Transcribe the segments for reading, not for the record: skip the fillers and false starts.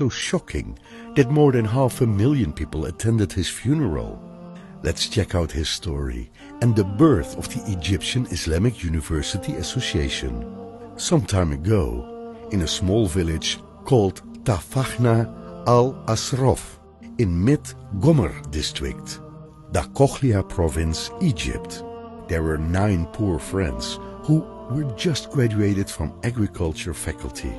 so shocking that more than 500,000 people attended his funeral. Let's check out his story and the birth of the Egyptian Islamic University Association. Some time ago, in a small village called Tafahna Al Asyrof in Mid-Gomer district, Dakhoulia province, Egypt, there were 9 poor friends who were just graduated from agriculture faculty.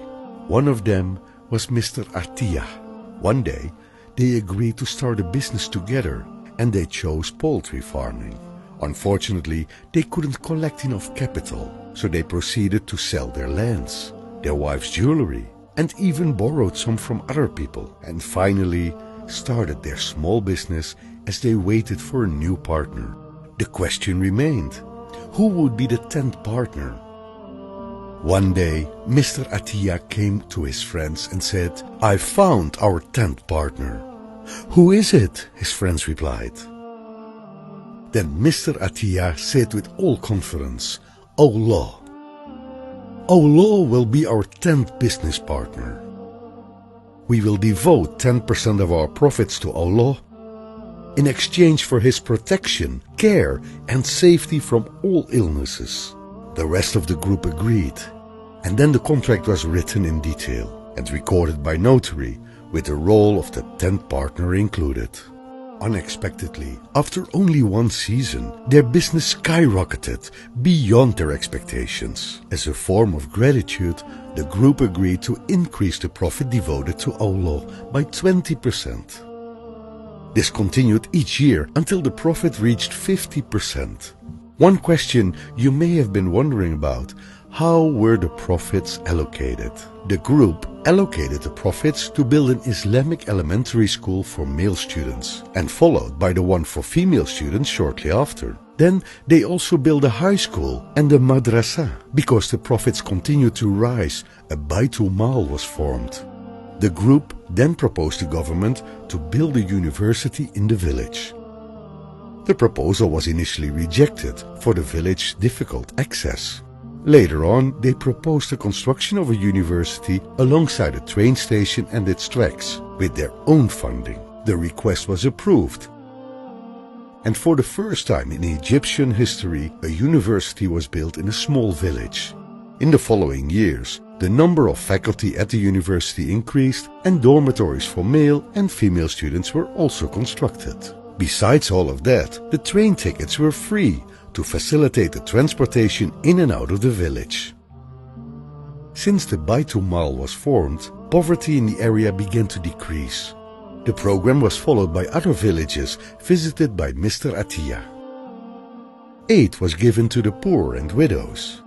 One of them was Mr. Athiyah. One day, they agreed to start a business together and they chose poultry farming. Unfortunately, they couldn't collect enough capital, so they proceeded to sell their lands, their wives' jewelry, and even borrowed some from other people, and finally started their small business as they waited for a new partner. The question remained, who would be the 10th partner? One day, Mr. Athiyah came to his friends and said, "I found our 10th partner." "Who is it?" his friends replied. Then Mr. Athiyah said with all confidence, "Allah. Allah will be our 10th business partner. We will devote 10% of our profits to Allah in exchange for His protection, care and safety from all illnesses." The rest of the group agreed, and then the contract was written in detail and recorded by notary with the role of the 10th partner included. Unexpectedly, after only one season, their business skyrocketed beyond their expectations. As a form of gratitude, the group agreed to increase the profit devoted to Allah by 20%. This continued each year until the profit reached 50%. One question you may have been wondering about: how were the profits allocated? The group allocated the profits to build an Islamic elementary school for male students, and followed by the one for female students shortly after. Then they also built a high school and a madrasa. Because the profits continued to rise, a Baitul Mal was formed. The group then proposed to government to build a university in the village. The proposal was initially rejected for the village's difficult access. Later on, they proposed the construction of a university alongside a train station and its tracks, with their own funding. The request was approved. And for the first time in Egyptian history, a university was built in a small village. In the following years, the number of faculty at the university increased and dormitories for male and female students were also constructed. Besides all of that, the train tickets were free to facilitate the transportation in and out of the village. Since the Baitul Mal was formed, poverty in the area began to decrease. The program was followed by other villages visited by Mr. Athiyah. Aid was given to the poor and widows.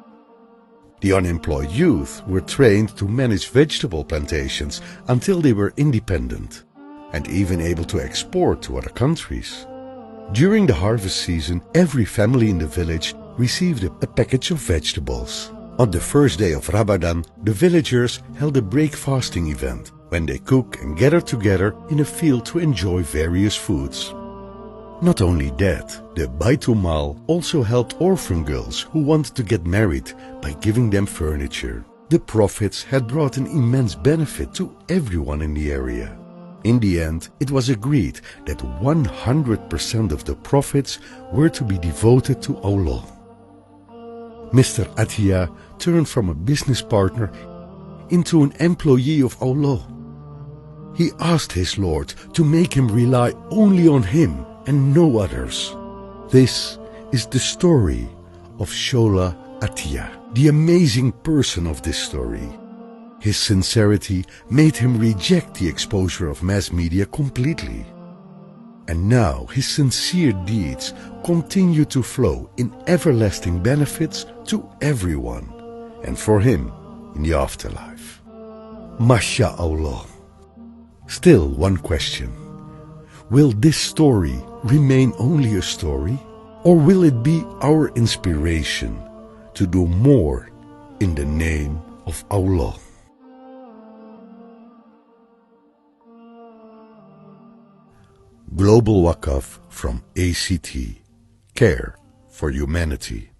The unemployed youth were trained to manage vegetable plantations until they were independent and even able to export to other countries. During the harvest season, every family in the village received a package of vegetables. On the first day of Ramadan, the villagers held a break fasting event when they cook and gather together in a field to enjoy various foods. Not only that, the Baitul Mal also helped orphan girls who wanted to get married by giving them furniture. The profits had brought an immense benefit to everyone in the area. In the end, it was agreed that 100% of the profits were to be devoted to Allah. Mr. Athiyah turned from a business partner into an employee of Allah. He asked his Lord to make him rely only on Him and no others. This is the story of Shola Athiyah, the amazing person of this story. His sincerity made him reject the exposure of mass media completely. And now his sincere deeds continue to flow in everlasting benefits to everyone, and for him in the afterlife. MashaAllah. Still one question. Will this story remain only a story, or will it be our inspiration to do more in the name of Allah? Global Wakaf from ACT. Care for Humanity.